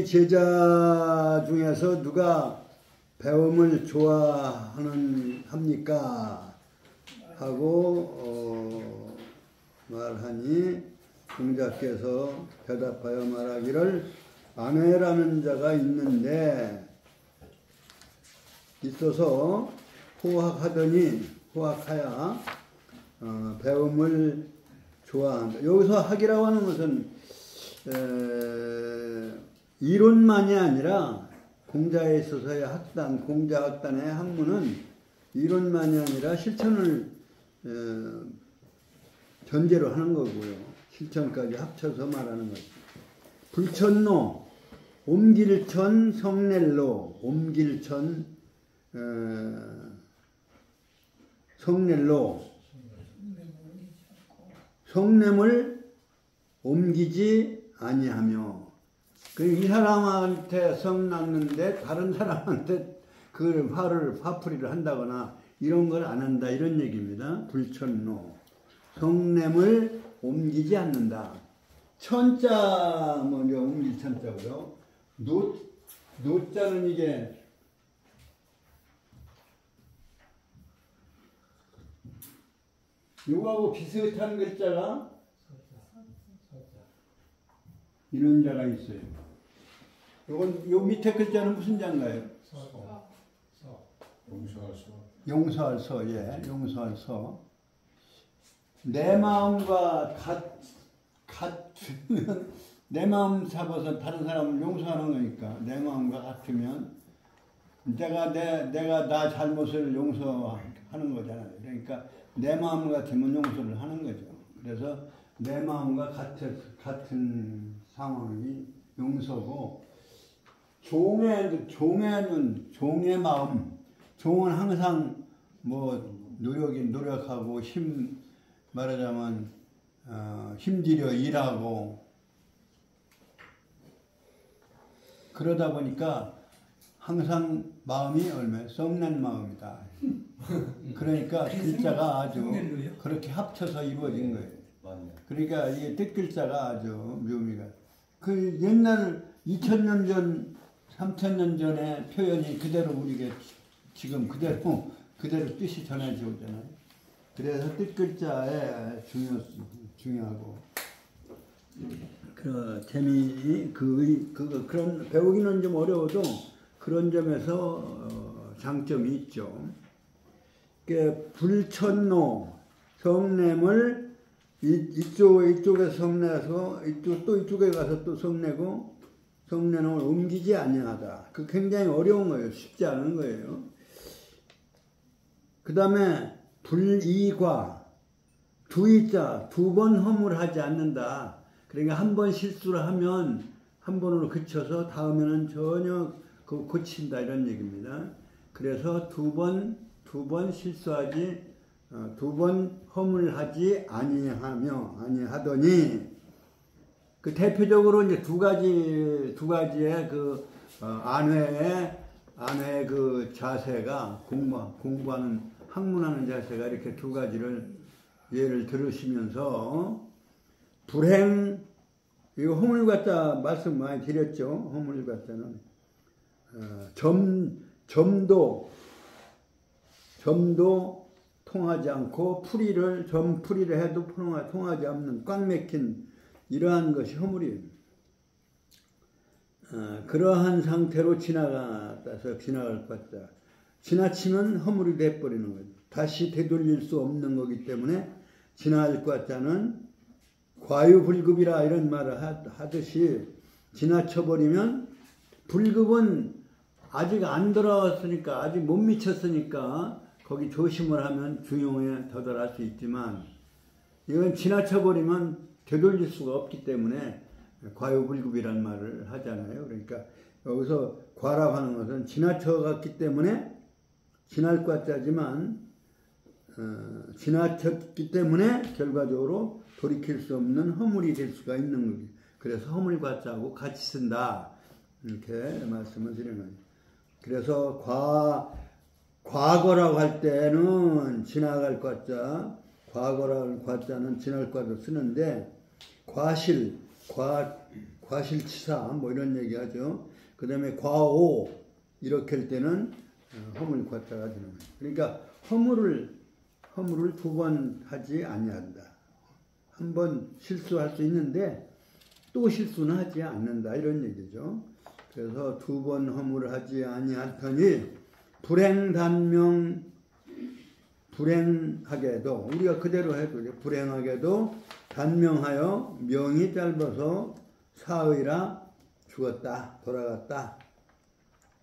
우리 제자 중에서 누가 배움을 합니까? 하고 말하니 공자께서 대답하여 말하기를 안회라는 자가 있는데 있어서 호학하야 배움을 좋아한다. 여기서 학이라고 하는 것은 이론만이 아니라 공자에 있어서의 학단, 공자학단의 학문은 이론만이 아니라 실천을 전제로 하는 거고요. 실천까지 합쳐서 말하는 거죠. 불천로, 옴길천, 성넬로, 옴길천, 성넬로, 성냄을 옮기지 아니하며, 이 사람한테 성 났는데 다른 사람한테 그 화풀이를 한다거나 이런 걸 안 한다, 이런 얘기입니다. 불천로, 성냄을 옮기지 않는다. 천자 먼저 옮길 천자고요. 노자는 이게 요거하고 비슷한 글자가 이런 자가 있어요. 요 밑에 글자는 무슨 자인가요? 용서할 서, 예, 용서할 서. 내 마음과 같으면, 내 마음 잡아서 다른 사람을 용서하는 거니까, 내 마음과 같으면, 내가 나 잘못을 용서하는 거잖아요. 그러니까, 내 마음 같으면 용서를 하는 거죠. 그래서, 내 마음과 같은 상황이 용서고, 종의 마음, 종은 항상 노력하고 말하자면 힘들여 일하고 그러다 보니까 항상 마음이 얼마나 썩는 마음이다. 그러니까 글자가 아주 그렇게 합쳐서 이루어진 거예요. 그러니까 이게 뜻글자가 아주 묘미가. 그 옛날 2000년 전, 3000년 전의 표현이 그대로 우리가 지금 그대로 뜻이 전해져 오잖아요. 그래서 뜻글자의 중요하고 그런 배우기는 좀 어려워도 그런 점에서 장점이 있죠. 불천로, 성냄을 이쪽에서 성내서 또 이쪽에 가서 또 성내고 성냄을 옮기지 아니하다. 그 굉장히 어려운 거예요. 쉽지 않은 거예요. 그 다음에 불이과, 두이자, 두 번 허물하지 않는다. 그러니까 한 번 실수를 하면 한 번으로 그쳐서 다음에는 전혀 고친다, 이런 얘기입니다. 그래서 두 번 실수하지, 두 번 허물하지 아니하더니, 그 대표적으로 이제 두 가지의 안회의 그 자세가 공부하는 학문하는 자세가 이렇게 두 가지를 예를 들으시면서 불행, 이거 허물과자 말씀 많이 드렸죠. 허물과자는 점도 통하지 않고 점풀이를 해도 통하지 않는 꽉 막힌 이러한 것이 허물이에요. 그러한 상태로 지나갈 것이다. 지나치면 허물이 돼버리는 거죠. 다시 되돌릴 수 없는 거기 때문에 지나갈 것자는 과유불급이라 이런 말을 하듯이 지나쳐버리면, 불급은 아직 안 돌아왔으니까, 아직 못 미쳤으니까 거기 조심을 하면 중용에 도달할 수 있지만, 이건 지나쳐버리면 되돌릴 수가 없기 때문에 과유불급이란 말을 하잖아요. 그러니까 여기서 과라고 하는 것은 지나쳐갔기 때문에 지날 과자지만 지나쳤기 때문에 결과적으로 돌이킬 수 없는 허물이 될 수가 있는 거지. 그래서 허물 과자하고 같이 쓴다, 이렇게 말씀을 드리는 거예요. 그래서 과거라고 할 때는 지나갈 과자, 과거라는 과자는 지날 과자 쓰는데, 과실, 과실치사 뭐 이런 얘기하죠. 그 다음에 과오 이렇게 할 때는 허물 과자가 되는 거예요. 그러니까 허물을 두 번 하지 아니한다. 한 번 실수할 수 있는데 또 실수는 하지 않는다 이런 얘기죠. 그래서 두 번 허물을 하지 아니하더니 불행하게도 우리가 그대로 해도 불행하게도 단명하여 명이 짧아서 사의라 죽었다 돌아갔다.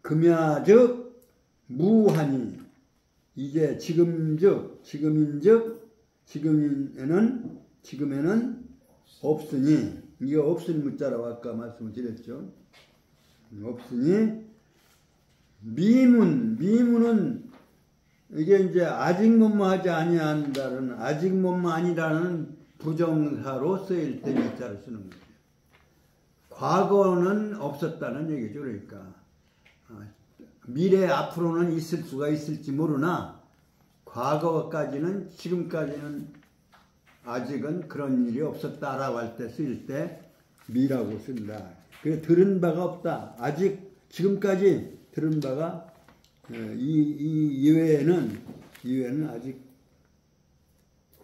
금야즉 무하니 이제 지금인즉 지금에는 없으니 이게 없으니 문자라고 아까 말씀을 드렸죠. 없으니 미문은 이게 이제 아직 뭐뭐하지 아니한다는 아직 뭐뭐 아니라는 부정사로 쓰일 때 미자를 쓰는 거예요. 과거는 없었다는 얘기죠. 그러니까 미래 앞으로는 있을 수가 있을지 모르나 과거까지는 지금까지는 아직은 그런 일이 없었다라고 할 때 쓰일 때 미라고 쓴다. 그래 들은 바가 없다. 아직 지금까지 들은 바가 이 이외에는 아직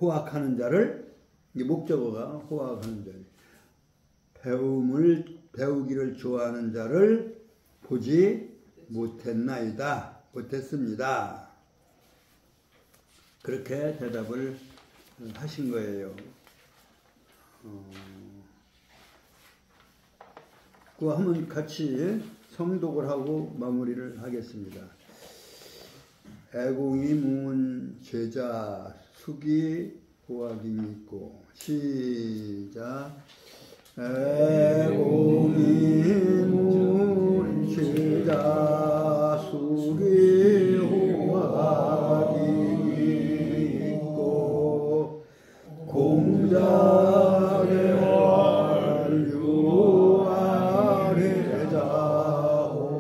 호학하는 자를 이 목적어가 호학하는 자를 배우기를 좋아하는 자를 보지 못했습니다. 그렇게 대답을 하신 거예요. 그거 한번 같이 성독을 하고 마무리를 하겠습니다. 애공이 문 제자 숙이 호학임이 있고 시작. 애공이 문 제자 숙이 호학임이 있고 공자의 완류 아래자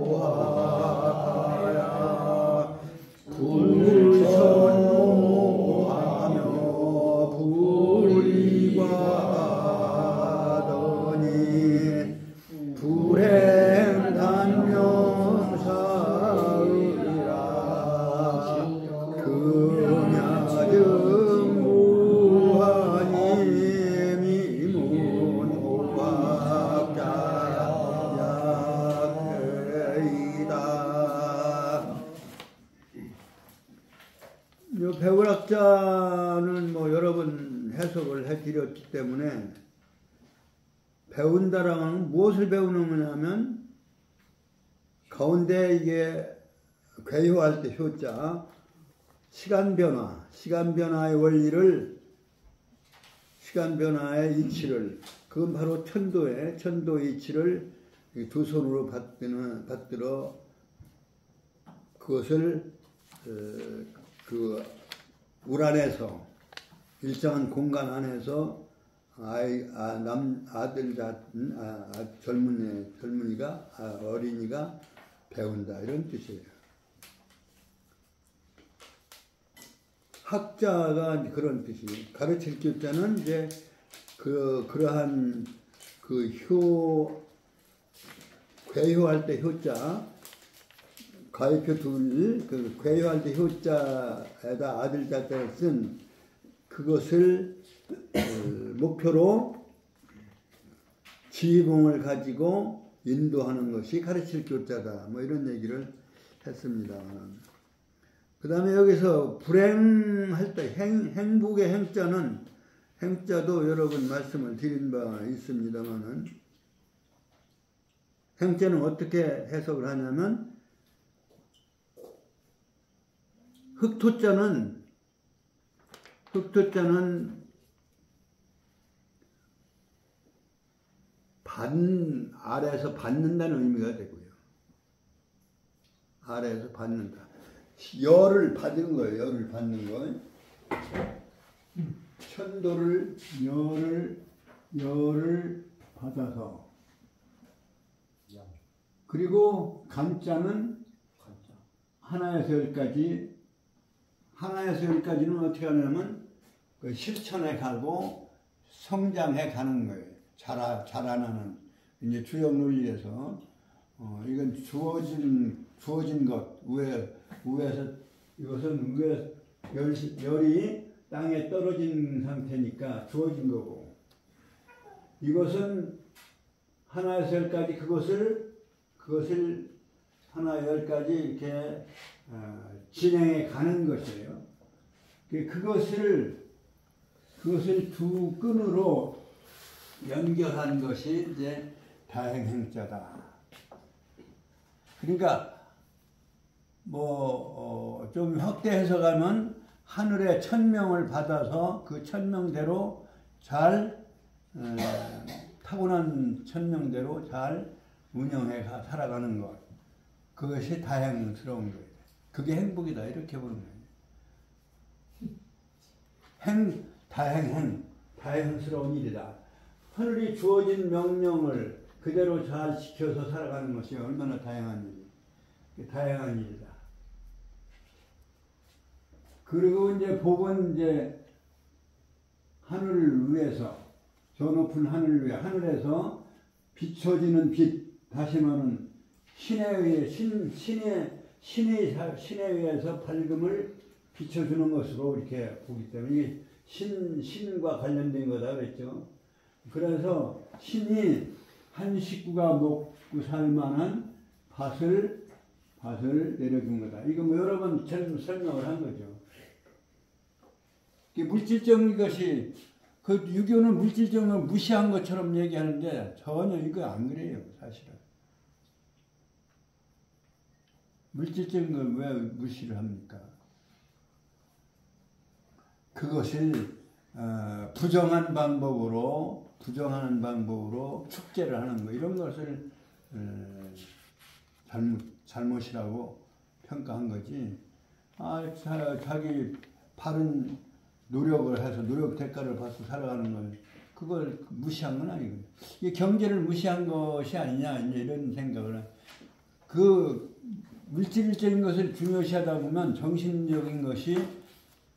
호학하야 불천모하며 불이과하더니 불행단명사의라 금야증 배울학자는 뭐 여러 번 해석을 해드렸기 때문에 배운다라는 무엇을 배우는 거냐면 가운데 이게 괴효할 때 효자 시간변화의 원리를 시간변화의 이치를 그건 바로 천도의 이치를 두 손으로 받들어 그것을 그 울 안에서 일정한 공간 안에서 젊은이가 어린이가 배운다 이런 뜻이에요. 학자가 그런 뜻이에요. 가르칠 교자는 이제 그러한 괴효할 때 효자 가위표 괴효할 때 효자에다 아들 자자를 쓴 그것을 목표로 지휘봉을 가지고 인도하는 것이 가르칠 교자다. 뭐 이런 얘기를 했습니다. 그 다음에 여기서 불행할 때 행복의 행자도 여러 번 말씀을 드린 바 있습니다만은 행자는 어떻게 해석을 하냐면 흑토자는 아래에서 받는다는 의미가 되고요. 아래에서 받는다. 열을 받은 거예요. 열을 받는 거. 천도를 열을 받아서. 그리고 간자는 하나에서 열까지. 하나에서 열까지는 어떻게 하냐면 그 실천해 가고 성장해 가는 거예요. 자라나는 이제 주역 논리에서 이건 주어진 것 위에서 이것은 위에 열이 땅에 떨어진 상태니까 주어진 거고 이것은 하나에서 열까지 그것을 하나 열까지 이렇게 진행해 가는 것이에요. 그것을 두 끈으로 연결한 것이 이제 다행행자다. 그러니까 좀 확대 해석하면 하늘의 천명을 받아서 그 천명대로 잘 타고난 천명대로 잘 운영해 살아가는 것. 그것이 다행스러운 거예요. 그게 행복이다. 이렇게 보는 거예요. 다행스러운 일이다. 하늘이 주어진 명령을 그대로 잘 지켜서 살아가는 것이 얼마나 다양한 일이다. 그리고 이제 복은 이제 하늘을 위해서 저 높은 하늘을 위해 하늘에서 비춰지는 빛 다시 말하면 신에 의해서 밝음을 비춰주는 것으로 이렇게 보기 때문에 이게 신과 관련된 거다 그랬죠. 그래서 신이 한 식구가 먹고 살 만한 밭을 내려준 거다. 이거 여러 번 설명을 한 거죠. 물질적인 것이 그 유교는 물질적으로 무시한 것처럼 얘기하는데 전혀 이거 안 그래요. 사실은. 물질적인 걸 왜 무시를 합니까? 그것을 부정하는 방법으로 축제를 하는 거 이런 것을 잘못이라고 평가한 거지. 자기 바른 노력을 해서 노력 대가를 받고 살아가는 건 그걸 무시한 건 아니거든요. 이게 경제를 무시한 것이 아니냐 이런 생각을 그 물질적인 것을 중요시하다 보면 정신적인 것이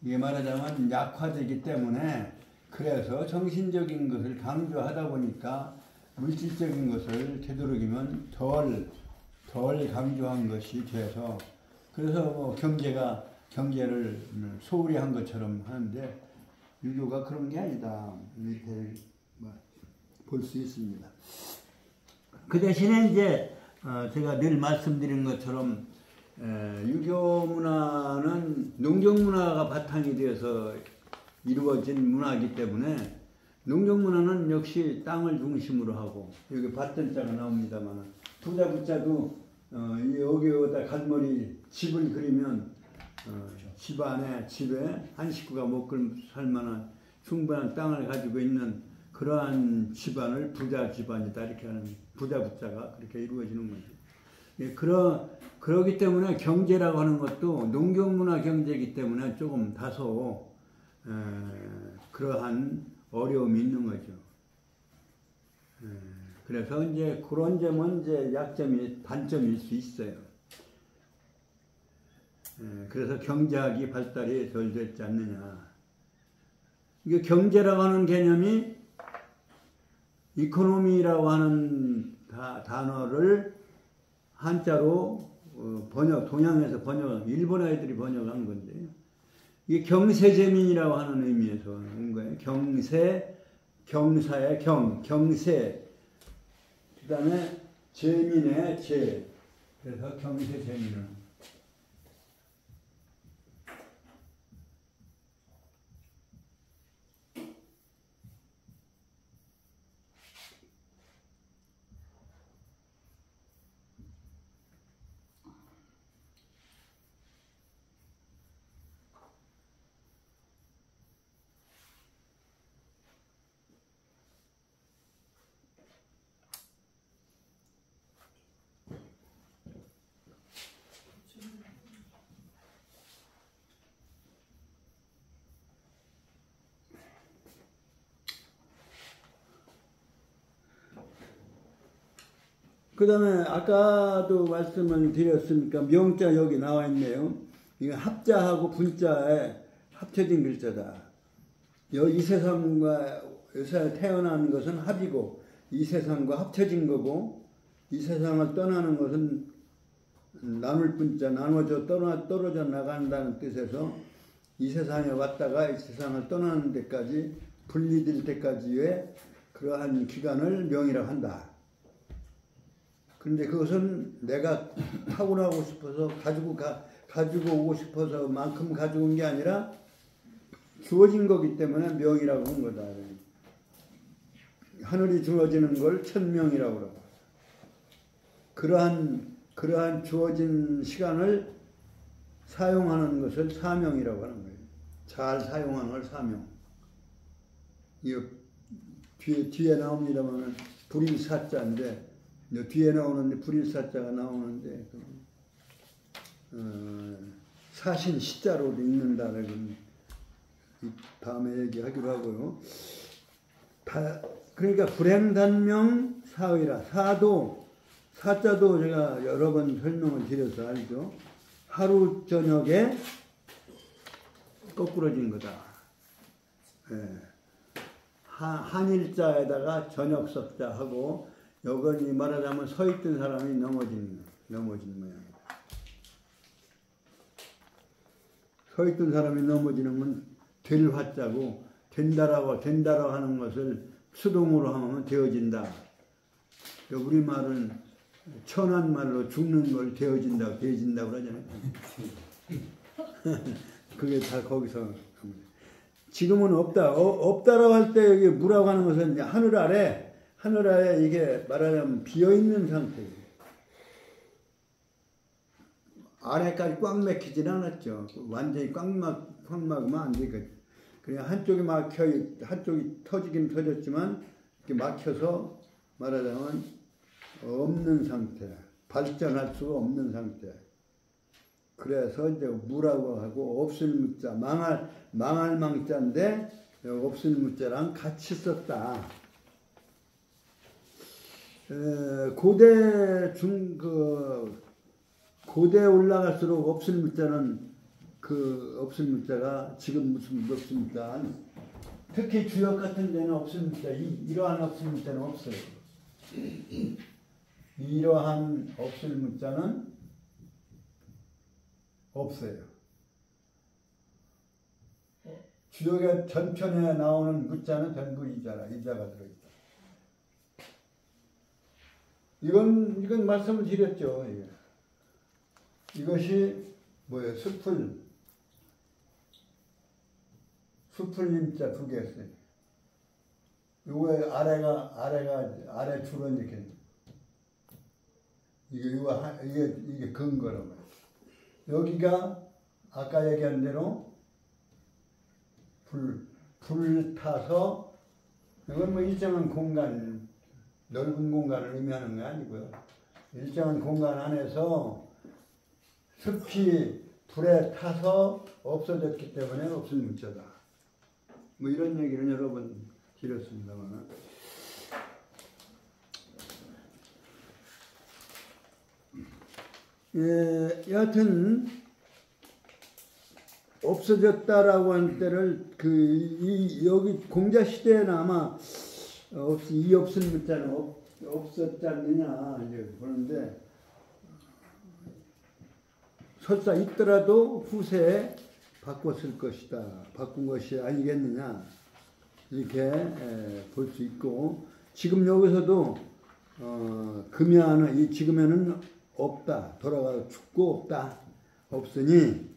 이게 말하자면 약화되기 때문에 그래서 정신적인 것을 강조하다 보니까 물질적인 것을 되도록이면 덜 강조한 것이 돼서 그래서 경제를 소홀히 한 것처럼 하는데 유교가 그런 게 아니다 이렇게 볼 수 있습니다. 그 대신에 이제 제가 늘 말씀드린 것처럼 유교 문화는 농경 문화가 바탕이 되어서 이루어진 문화이기 때문에 농경 문화는 역시 땅을 중심으로 하고 여기 밭전자가 나옵니다만 부자도 여기에다 갈머리 집을 그리면 집에 한 식구가 먹고 살 만한 충분한 땅을 가지고 있는 그러한 집안을 부자 집안이다 이렇게 하는 부자가 그렇게 이루어지는 거죠. 예, 그러기 때문에 경제라고 하는 것도 농경문화 경제이기 때문에 조금 다소 그러한 어려움이 있는 거죠. 그래서 이제 그런 점은 이제 단점일 수 있어요. 그래서 경제학이 발달이 덜 됐지 않느냐. 이게 경제라고 하는 개념이 이코노미라고 하는 단어를 한자로 동양에서 일본 아이들이 번역한 건데, 이게 경세재민이라고 하는 의미에서 온 거예요. 경사의 경세. 그 다음에 재민의 재. 그래서 경세재민은. 그 다음에 아까도 말씀을 드렸으니까 명자 여기 나와 있네요. 이거 합자하고 분자에 합쳐진 글자다. 이 세상과 요새 태어난 것은 합이고 이 세상과 합쳐진 거고 이 세상을 떠나는 것은 나눌 뿐자 나눠져 떨어져 나간다는 뜻에서 이 세상에 왔다가 이 세상을 떠나는 데까지 분리될 때까지의 그러한 기간을 명이라고 한다. 그런데 그것은 내가 타고나고 싶어서 가지고 오고 싶어서 만큼 가지고 온 게 아니라 주어진 거기 때문에 명이라고 한 거다. 하늘이 주어지는 걸 천명이라고 그러고 그러한 주어진 시간을 사용하는 것을 사명이라고 하는 거예요. 잘 사용하는 걸 사명. 이 뒤에 나옵니다만 불일사자인데 뒤에 나오는데 불일사자가 나오는데 사신 시자로 읽는다는 다음에 얘기하기로 하고요. 그러니까 불행단명 사의라. 사자도 제가 여러 번 설명을 드려서 알죠. 하루 저녁에 거꾸러진 거다. 예. 한일자에다가 저녁 석자 하고 여건이 말하자면 서 있던 사람이 넘어진 모양이다. 서 있던 사람이 넘어지는 건 될 화자고 된다라고 하는 것을 수동으로 하면 되어진다. 우리말은 천한 말로 죽는 걸 되어진다고 그러잖아요. 그게 다 거기서 지금은 없다. 없다라고 할 때 여기 무라고 하는 것은 이제 하늘 아래 이게 말하자면 비어있는 상태예요. 아래까지 꽉 막히지는 않았죠. 완전히 꽉 막으면 안 되거든요. 그냥 한쪽이 한쪽이 터지긴 터졌지만 이렇게 막혀서 말하자면 없는 상태, 발전할 수가 없는 상태. 그래서 이제 무라고 하고 없을 무자, 망할 망자인데 없을 무자랑 같이 썼다. 고대 올라갈수록 없을 무자는 없을 무자가 지금 무슨 없을 무자 특히 주역 같은 데는 없을 무자 이러한 없을 무자는 없어요. 이러한 없을 무자는 없어요. 주역의 전편에 나오는 무자는 전부 이자가 들어있다. 이건 말씀을 드렸죠. 이것이 뭐예요? 수풀림자 두 개 있어요. 요거에 아래 줄은 이렇게 이게 근거라고. 여기가 아까 얘기한 대로 불 타서 이건 뭐 일정한 공간, 넓은 공간을 의미하는 게 아니고요. 일정한 공간 안에서 습히 불에 타서 없어졌기 때문에 없을 문자다. 뭐 이런 얘기는 여러 번 드렸습니다만. 여하튼 없어졌다라고 한 때를 여기 공자 시대에는 아마 이 없을 문자는 없었지 않느냐 이제 보는데 설사 있더라도 후세에 바꿨을 것이다. 바꾼 것이 아니겠느냐 이렇게 볼 수 있고 지금 여기서도 금야는 이 지금에는 없다. 돌아가서 죽고 없다. 없으니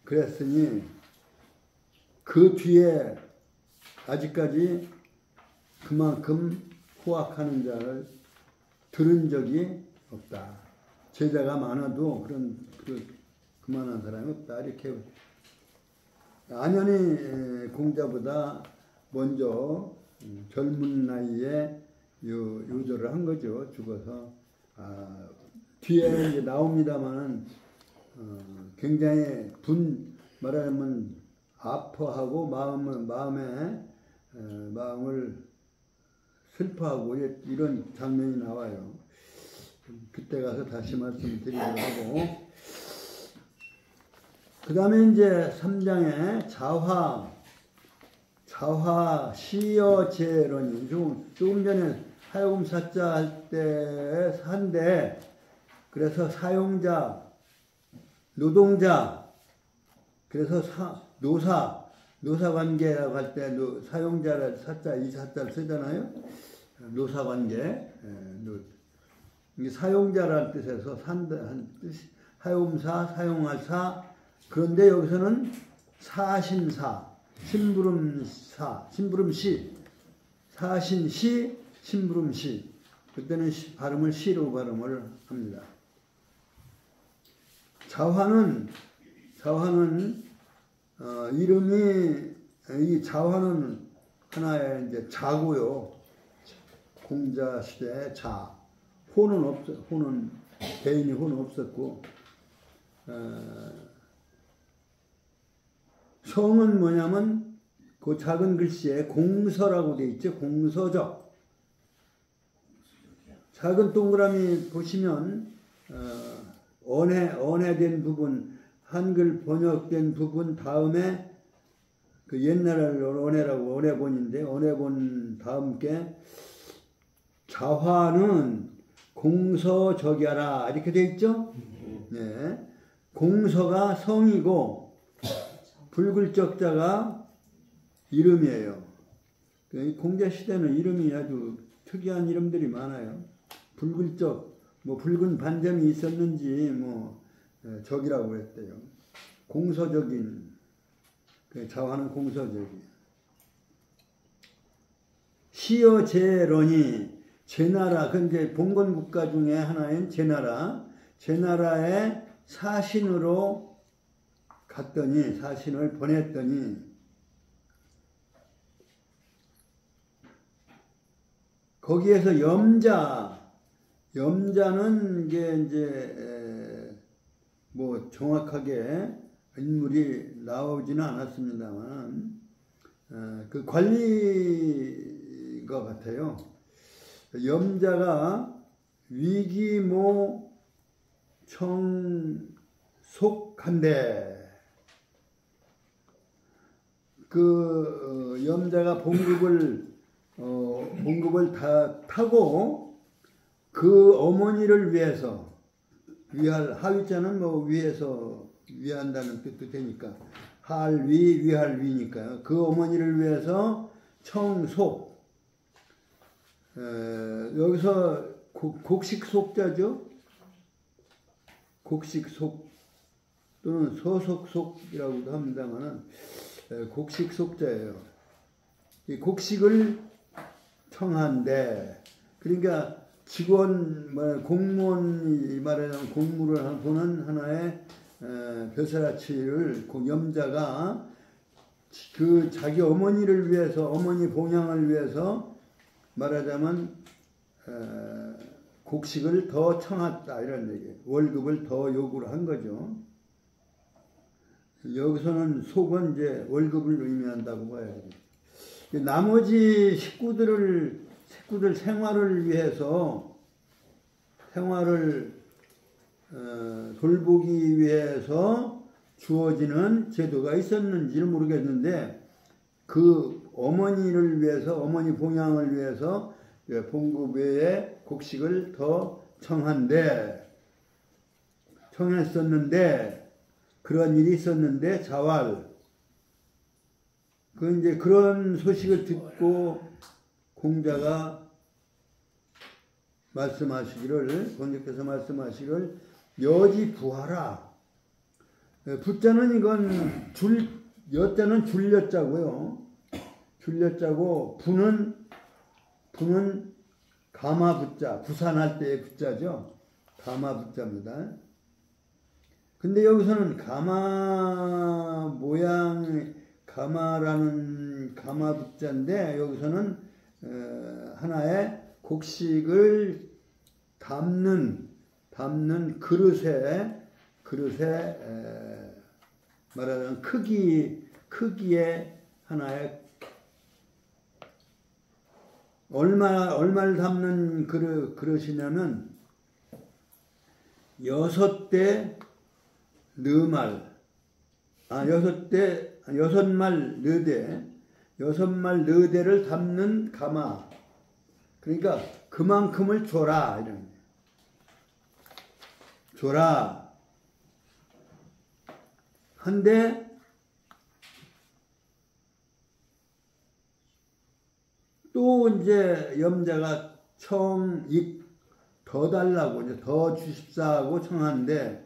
그랬으니 그 뒤에 아직까지 그만큼 호학하는 자를 들은 적이 없다. 제자가 많아도 그만한 사람이 없다. 이렇게 안연히 공자보다 먼저 젊은 나이에 요절을 한 거죠. 죽어서. 뒤에 이제 나옵니다만은 굉장히 말하자면 아파하고 마음을 슬퍼하고 이런 장면이 나와요. 그때 가서 다시 말씀드리도록 하고 그 다음에 이제 3장에 사화 시여제론이 조금 전에 사용 사자 할 때 산데 그래서 사용자 노동자 그래서 노사관계라고 할 때 사용자를 사자 이 사자를 쓰잖아요. 노사관계 사용자라는 뜻에서 사용사 사용할 사 그런데 여기서는 사신사 심부름시 사신시 심부름시 그때는 발음을 시로 발음을 합니다. 자화는 이름이 이 자화는 하나의 이제 자고요. 공자 시대의 자. 호는 개인이 호는 없었고 성은 뭐냐면 그 작은 글씨에 공서라고 되어 있죠. 공서적. 작은 동그라미 보시면 언해된 부분, 한글 번역된 부분 다음에 그 옛날 언해라고 언해본인데 언해본 다음 게 자화는 공서적이라 이렇게 되어 있죠. 네. 공서가 성이고 불글적자가 이름이에요. 공자 시대는 이름이 아주 특이한 이름들이 많아요. 불글적, 뭐 붉은 반점이 있었는지 뭐 적이라고 했대요. 공서적인 자화는 공서적이. 시여제론이 제나라, 근데 봉건 국가 중에 하나인 제나라의 사신으로 갔더니 사신을 보냈더니 거기에서 염자는 이게 이제 뭐 정확하게 인물이 나오지는 않았습니다만 그 관리가 같아요. 염자가 위기모 청속한데 그 염자가 봉급을 다 타고 그 어머니를 위해서 하위자는 뭐 위해서 위한다는 뜻도 되니까 위할위니까요. 그 어머니를 위해서 청속 여기서 곡식속자죠. 곡식속 또는 소속속이라고도 합니다만 곡식속자예요. 이 곡식을 청한데 그러니까 직원 공무원이 말하자면 공무를 보는 하나의 벼슬아치를 염자가 그 자기 어머니를 위해서 어머니 봉양을 위해서 말하자면 곡식을 더 청했다 이런 얘기예요. 월급을 더 요구를 한 거죠. 여기서는 속은 이제 월급을 의미한다고 봐야죠. 나머지 식구들 생활을 위해서 돌보기 위해서 주어지는 제도가 있었는지는 모르겠는데 그 어머니를 위해서 어머니 봉양을 위해서 봉급 외에 곡식을 더 청했었는데 그런 일이 있었는데 자왈 이제 그런 소식을 듣고 공자가 공자께서 말씀하시기를 여지 부하라. 부자는 이건 여자는 줄여자고요. 줄여자고 부는 가마부자, 부산할 때의 부자죠. 가마부자입니다. 근데 여기서는 가마 모양의 가마라는 가마부자인데 여기서는 하나의 곡식을 담는 그릇에 말하자면 크기의 하나의 얼마를 담는 그릇이냐면 6대 4말 6말 4대 6말 너대를 담는 가마. 그러니까 그만큼을 줘라 이런 거예요. 줘라. 한데 또 이제 염자가 더 달라고 이제 더 주십사하고 청하는데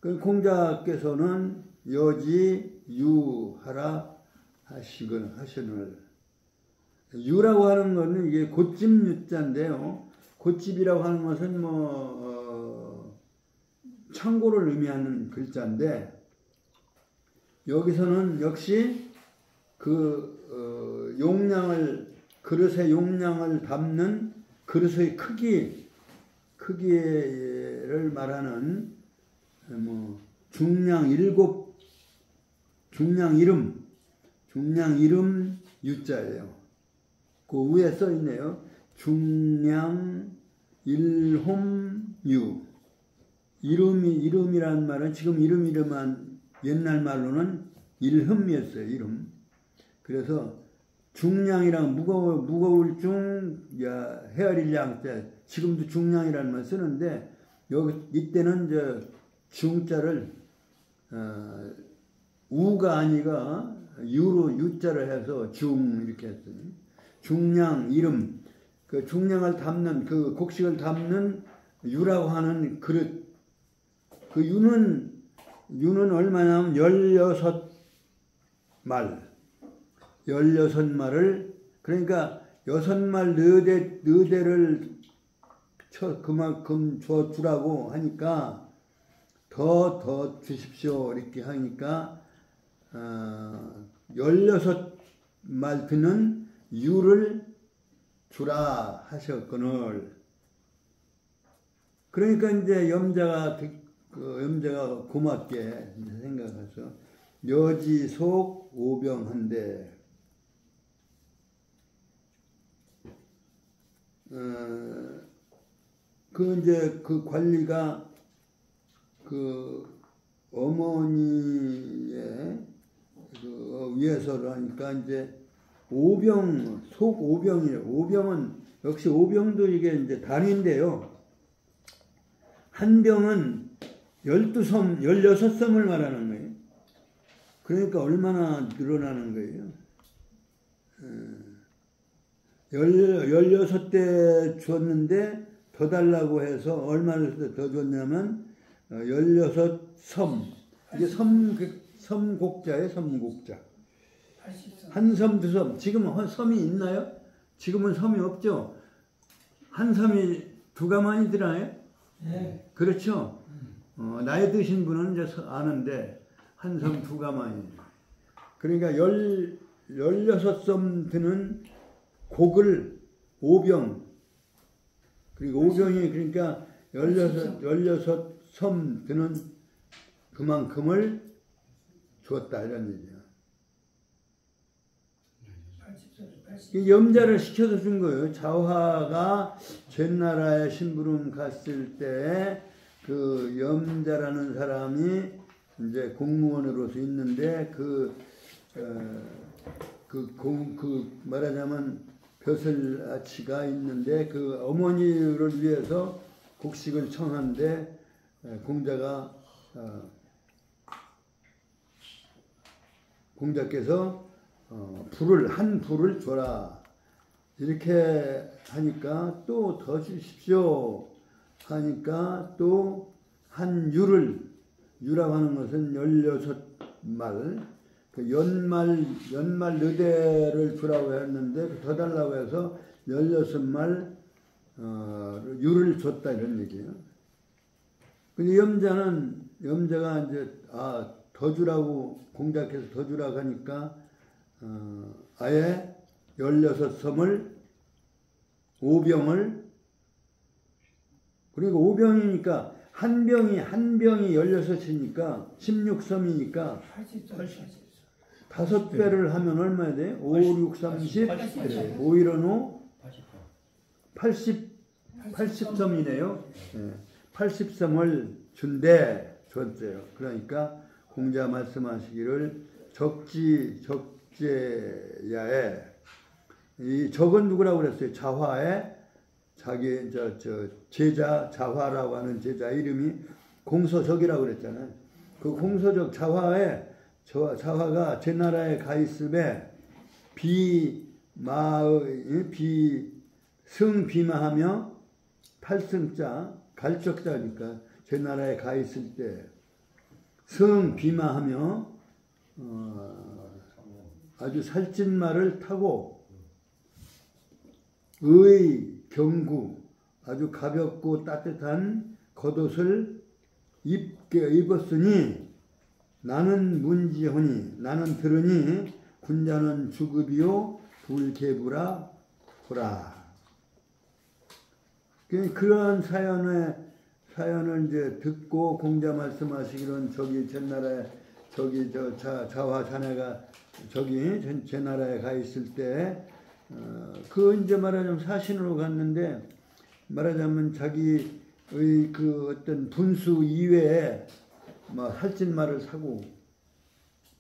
그 공자께서는 여지 유하라 하시거늘. 유라고 하는 것은 이게 곧집 유자인데요. 곧집이라고 하는 것은 창고를 의미하는 글자인데 여기서는 역시 그 그릇의 용량을 담는 그릇의 크기를 말하는 중량 이름 유자예요. 그 위에 써 있네요. 중량 일홈유. 이름이라는 말은 지금 이름만 옛날 말로는 일흠이었어요. 이름. 그래서 중량이랑 무거울 헤아릴 양자. 지금도 중량이라는 말 쓰는데 이때는 중자를 우가 아니가 유자를 해서 이렇게 했어요. 중량 이름. 그 중량을 담는 그 곡식을 담는 유라고 하는 그릇. 그 유는 얼마냐면 16말을 그러니까 6말 너대를 그만큼 주라고 하니까 더 주십시오 이렇게 하니까 16말 드는 유를 주라 하셨거늘. 그러니까 이제 염자가 고맙게 생각해서 여지속 오병한데 그 관리가 그 어머니의 위해서로 하니까 이제 속 오병이에요. 오병은 역시 오병도 이게 이제 단위인데요. 한 병은 16섬을 말하는 거예요. 그러니까 얼마나 늘어나는 거예요. 16대 줬는데 더 달라고 해서 얼마를 더 줬냐면 16섬. 이게 섬곡자예요. 섬곡자. 한 섬, 두 섬. 지금 섬이 있나요? 지금은 섬이 없죠? 한 섬이 두 가만이 들어요? 네. 그렇죠? 나이 드신 분은 이제 아는데, 한 섬 두 가만이. 그러니까 16섬 드는 곡을 5병. 그리고 5병이 그러니까 16섬 드는 그만큼을 줬다. 이런 얘기야. 염자를 시켜서 준 거예요. 자화가 잿나라에 심부름 갔을 때 그 염자라는 사람이 이제 공무원으로서 있는데 말하자면 벼슬아치가 있는데 그 어머니를 위해서 곡식을 청한데 공자께서 한 불을 줘라 이렇게 하니까 또 더 주십시오 하니까 또 한 유라고 하는 것은 16말 그 연말 너대를 주라고 했는데 더 달라고 해서 16말 유를 줬다 이런 얘기예요. 근데 염자가 이제 더 주라고 공자께서 더 주라고 하니까 아예 16섬을 5병을 그리고 5병이니까 한 병이 16이니까 16섬이니까 5배를 하면 얼마야 돼? 5, 6, 30 5, 1, 5 80섬이네요. 80섬을 줬대요. 그러니까 공자 말씀하시기를 국제야에 이 저건 누구라고 그랬어요? 자화에 자기 저 제자 자화라고 하는 제자 이름이 공서적이라고 그랬잖아요. 그 공서적 자화에 자화가 제 나라에 가 있음에 승비마하며 팔승자 갈적자니까 제 나라에 가 있을 때 승비마하며 아주 살찐 말을 타고 경구 아주 가볍고 따뜻한 겉옷을 입었으니 나는 문지하니 나는 들으니 군자는 주급이요 불개부라 보라. 그런 사연을 이제 듣고 공자 말씀하시기로는 저기 제 나라에 저기 자화 자네가 저기 제 나라에 가 있을 때 그 이제 말하자면 사신으로 갔는데 말하자면 자기의 그 어떤 분수 이외에 뭐 살찐 말을 사고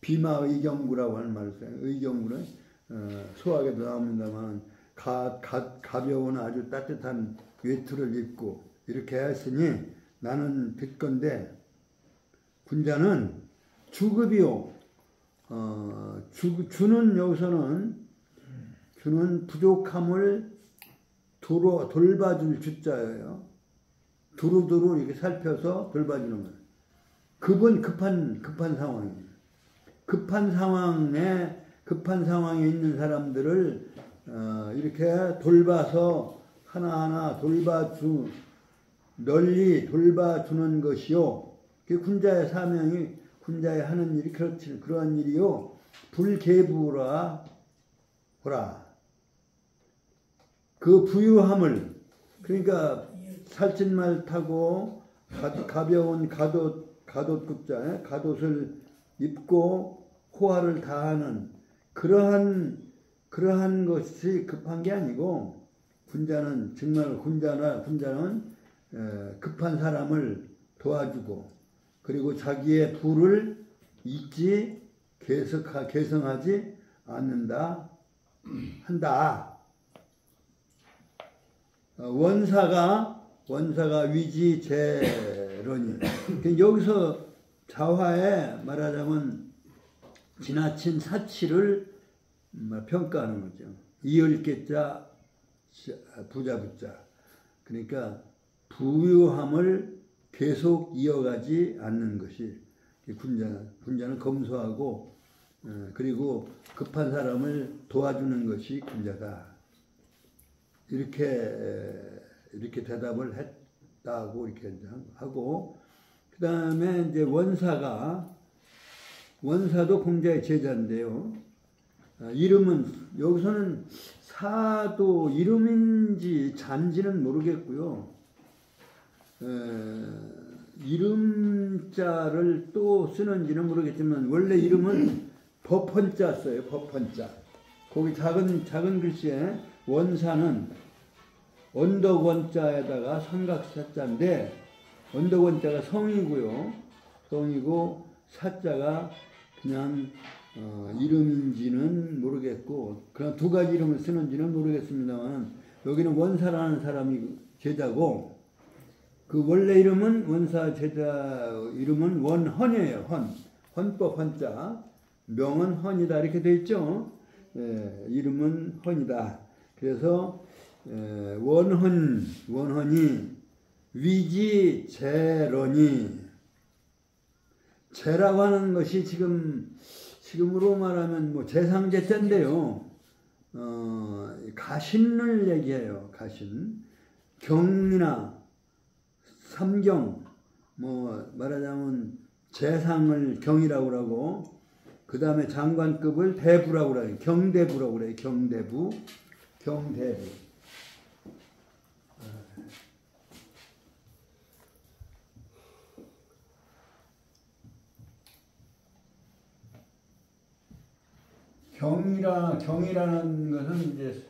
비마 의경구라고 하는 말을 써요. 의경구는 소학에도 나옵니다만 가벼운 아주 따뜻한 외투를 입고 이렇게 했으니 나는 듣건대 군자는 주급이요. 주는 여기서는 주는 부족함을 돌봐줄 주자예요. 두루두루 이렇게 살펴서 돌봐주는 거예요. 급은 급한 상황이에요. 급한 상황에 있는 사람들을 이렇게 돌봐서 하나하나 널리 돌봐주는 것이요. 그게 군자의 사명이 군자의 하는 일이 그러한 일이요. 불개부라 보라. 그 부유함을 그러니까 살찐 말 타고 가벼운 갓옷급자 갓옷을 입고 호화를 다하는 그러한 것이 급한 게 아니고 군자는 정말 군자는 급한 사람을 도와주고 그리고 자기의 부를 잊지 계승하지 않는다 한다. 원사가 위지재론이 여기서 자화에 말하자면 지나친 사치를 평가하는 거죠. 이을계자 부자부자 그러니까 부유함을 계속 이어가지 않는 것이 군자는 검소하고 그리고 급한 사람을 도와주는 것이 군자다. 이렇게 대답을 했다고 이렇게 하고 그 다음에 이제 원사도 공자의 제자인데요. 이름은 여기서는 사도 이름인지 잔지는 모르겠고요. 이름자를 또 쓰는지는 모르겠지만 원래 이름은 법헌자 써요. 법헌자. 거기 작은 글씨에 원사는 언덕원자에다가 삼각사자인데 언덕원자가 성이고요. 성이고 사자가 그냥 이름인지는 모르겠고 그냥 두 가지 이름을 쓰는지는 모르겠습니다만 여기는 원사라는 사람이 제자고 그 원래 이름은 원사 제자 이름은 원헌이에요. 헌법 헌자 명은 헌이다 이렇게 돼 있죠. 이름은 헌이다. 그래서 원헌이 위지재론이 재라고 하는 것이 지금으로 말하면 뭐 재상제자인데요. 가신을 얘기해요. 가신 경이나 삼경 뭐 말하자면 재상을 경이라고 그러고 그 다음에 장관급을 대부라고 그래요. 경대부라고 그래요. 경대부. 경이라는 것은 이제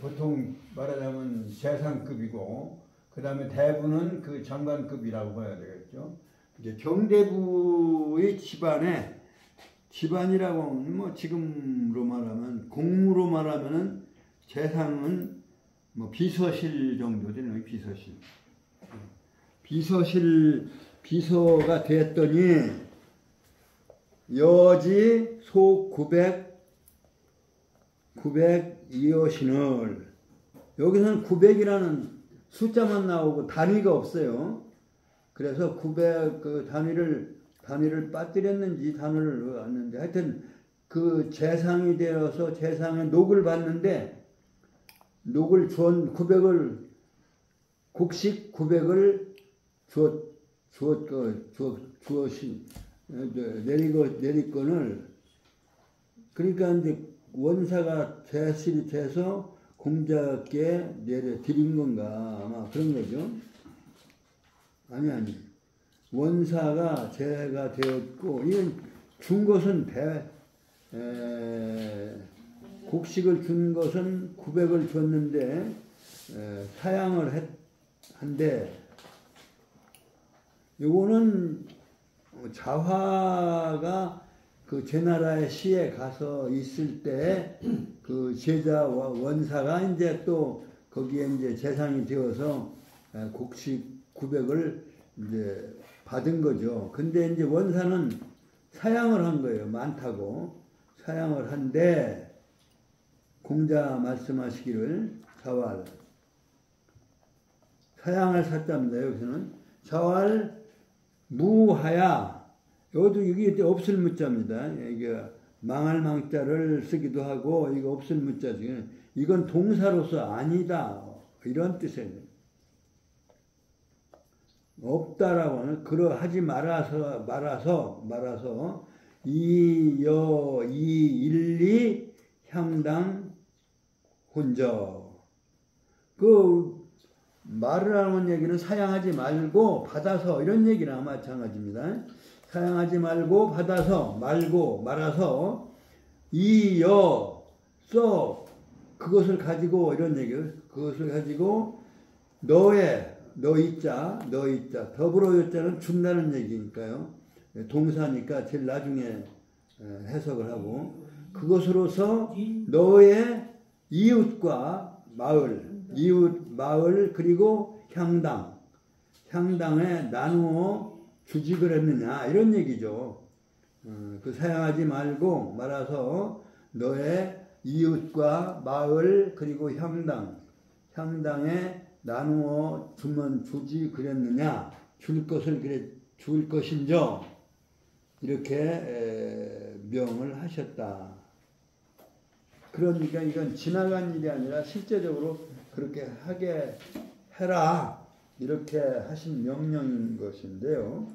보통 말하자면 재상급이고 그 다음에 대부는 그 장관급이라고 봐야 되겠죠. 이제 경대부의 집안에 집안이라고 하면 뭐 지금으로 말하면 공무로 말하면은 재상은 뭐 비서실 정도 되는 거예요. 비서가 됐더니 여지 소 900이여신을 여기서는 900이라는 숫자만 나오고 단위가 없어요. 그래서 900 그 단위를 빠뜨렸는지 단어를 왔는데 하여튼 그 재상이 되어서 재상의 녹을 받는데 녹을 주었 900을 곡식 900을 주었신 내리건을 그러니까 이제 원사가 제실이 돼서 공자께 내려 드린 건가 아마 그런 거죠. 아니 원사가 제가 되었고 이건 준 것은 곡식을 준 것은 900을 줬는데 사양을 한데 요거는 자화가 그 제나라의 시에 가서 있을 때 그 제자와 원사가 이제 또 거기에 이제 재상이 되어서 곡식 900을 이제 받은 거죠. 근데 이제 원사는 사양을 한 거예요. 많다고 사양을 한데 공자 말씀하시기를 자활 사양할 사자입니다. 여기서는 자활 무하야 여기도 이게 없을 무자입니다. 이게 망할 망자를 쓰기도 하고 이거 없을 무자지. 이건 동사로서 아니다 이런 뜻이에요. 없다라고 하는 그러하지 말아서 이일리 향당 혼저 그 말을 하는 얘기는 사양하지 말고 받아서 이런 얘기랑 마찬가지입니다. 사양하지 말고 받아서 말아서 그것을 가지고 이런 얘기예요. 그것을 가지고 너 이자 더불어 요자는 준다는 얘기니까요. 동사니까 제일 나중에 해석을 하고 그것으로서 너의 이웃과 마을 그리고 향당에 나누어 주지 그랬느냐 이런 얘기죠. 그 사양하지 말고 말아서 너의 이웃과 마을 그리고 향당에 나누어 주면 주지 그랬느냐 줄 것인저 이렇게 명을 하셨다. 그러니까 이건 지나간 일이 아니라 실제적으로 그렇게 하게 해라 이렇게 하신 명령인 것인데요.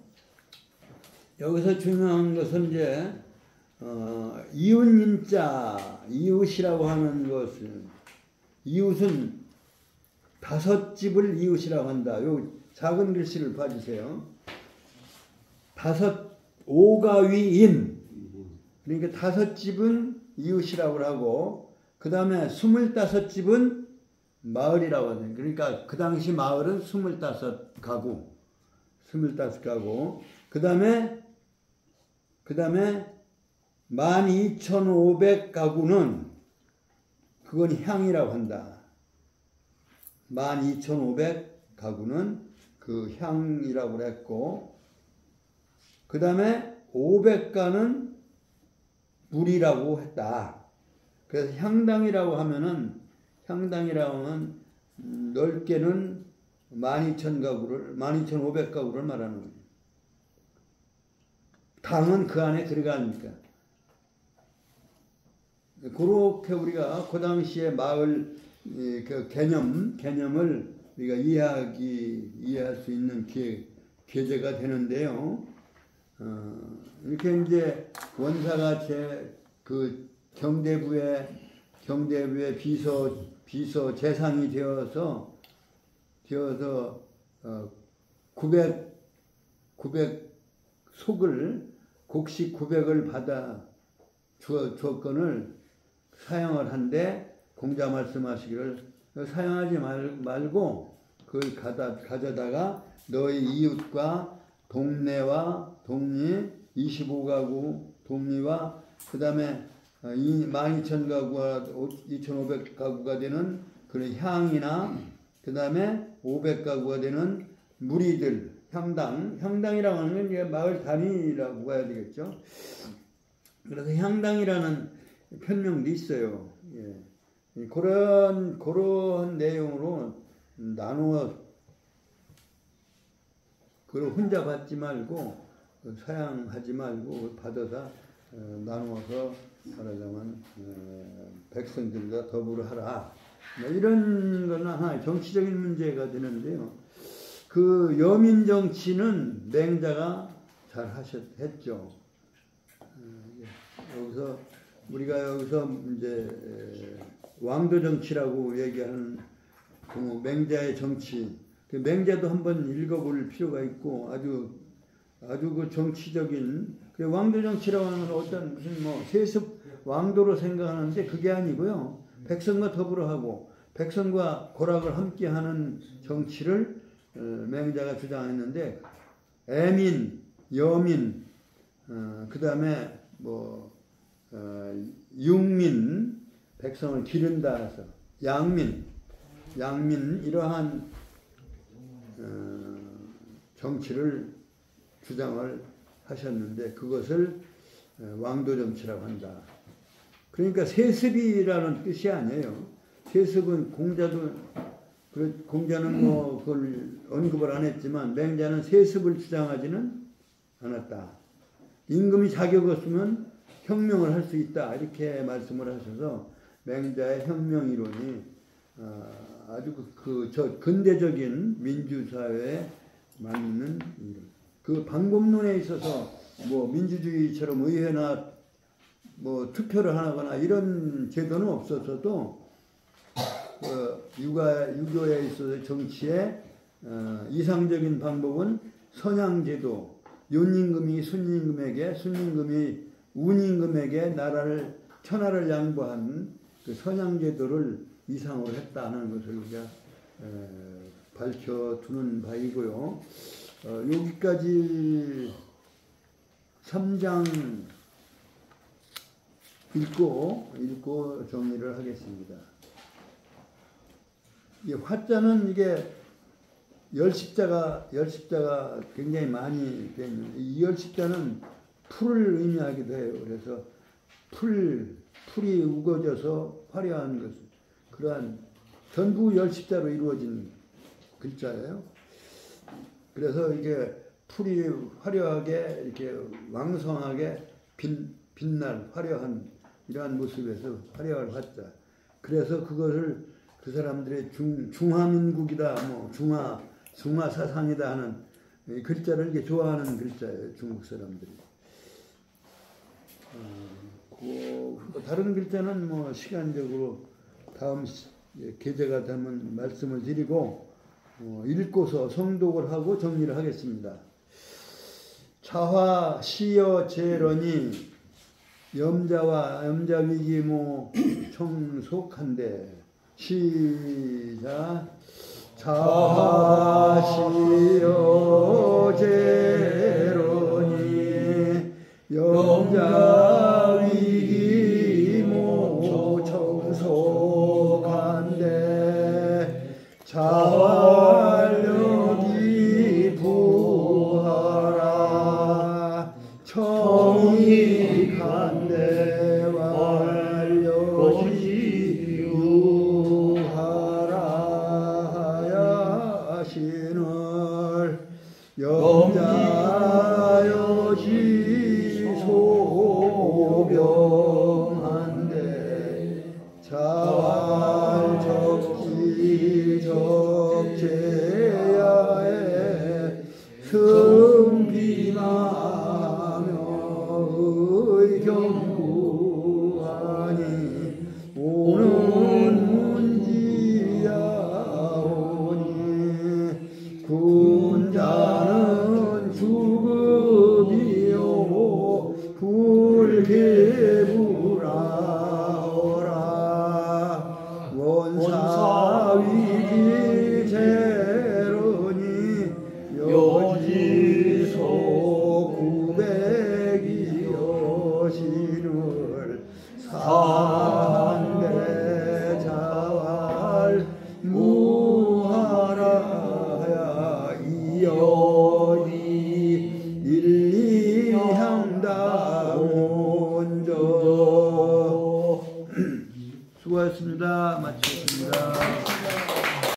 여기서 중요한 것은 이제 이웃인자 이웃이라고 하는 것은 이웃은 5집을 이웃이라고 한다. 요 작은 글씨를 봐주세요. 5가위인 그러니까 5집은 이웃이라고 하고 그 다음에 25집은 마을이라고 하는 그러니까 그 당시 마을은 25가구 그 다음에 12,500가구는 그건 향이라고 한다. 12,500가구는 그 향이라고 했고 그 다음에 500가는 물이라고 했다. 그래서 향당이라고 하면 넓게는 12,500가구를 말하는 거예요. 당은 그 안에 들어가니까. 그렇게 우리가 그 당시에 마을 그 개념을 우리가 이해할 수 있는 계제가 되는데요. 이렇게 이제 원사가 그 경대부의 비서 재상이 되어서 900 속을 곡식 900을 받아 주었건을 사용을 한데 공자 말씀하시기를 사용하지 말고 그걸 가져다가 너희 이웃과 동네와 동리 25가구 독리와 그 다음에 12,000가구와 2,500가구가 되는 그런 향이나 그 다음에 500가구가 되는 무리들, 향당이라고 하는 건 이제 마을 단위라고 봐야 되겠죠. 그래서 향당이라는 편명도 있어요. 예. 그런 내용으로 나누어, 그걸 혼자 받지 말고, 사양하지 말고, 받아서 나누어서 말하자면 백성들과 더불어 하라. 이런 거는 하나 정치적인 문제가 되는데요. 그 여민 정치는 맹자가 잘 했죠. 여기서 우리가 여기서 이제 왕도 정치라고 얘기하는 그 맹자의 정치, 그 맹자도 한번 읽어볼 필요가 있고 아주 그 정치적인 그 왕도 정치라고 하는 건 어떤 무슨 뭐 세습 왕도로 생각하는데 그게 아니고요. 백성과 더불어 하고 백성과 고락을 함께하는 정치를 맹자가 주장했는데 애민, 여민, 그 다음에 뭐 육민, 백성을 기른다 해서 양민 이러한 정치를 주장을 하셨는데 그것을 왕도 정치라고 한다. 그러니까 세습이라는 뜻이 아니에요. 세습은 공자는 뭐 그걸 언급을 안 했지만 맹자는 세습을 주장하지는 않았다. 임금이 자격 없으면 혁명을 할 수 있다. 이렇게 말씀을 하셔서 맹자의 혁명 이론이 아주 저 근대적인 민주사회에 맞는 이론. 그 방법론에 있어서 뭐 민주주의처럼 의회나 뭐 투표를 하거나 이런 제도는 없었어도 유교에 있어서 정치의 이상적인 방법은 선양제도, 윤임금이 순임금에게, 순임금이 운임금에게 천하를 양보한 그 선양제도를 이상으로 했다는 것을 우리가 밝혀두는 바이고요. 여기까지 3장 읽고 정리를 하겠습니다. 이 화자는 이게 열십자가 굉장히 많이 되어 있는데 이 열십자는 풀을 의미하기도 해요. 그래서 풀이 우거져서 화려한 것, 그러한 전부 열십자로 이루어진 글자예요. 그래서 이게 풀이 화려하게 이렇게 왕성하게 빛날 화려한 이러한 모습에서 화려한 화자. 그래서 그것을 그 사람들의 중화민국이다, 뭐 중화 사상이다 하는 이 글자를 이렇게 좋아하는 글자예요. 중국 사람들이. 다른 글자는 뭐 시간적으로 다음 계제가 되면 말씀을 드리고 읽고서 성독을 하고 정리를 하겠습니다. 차화 시여 제런이 염자위기모 청속한데 시작. 차화 시여 제런이 염자위기모 청속한데 자활력이 부하라 청익한데 완력이 유하라 하시늘 염자여지 소병한데 자활적지 저 수고하셨습니다. 마치겠습니다.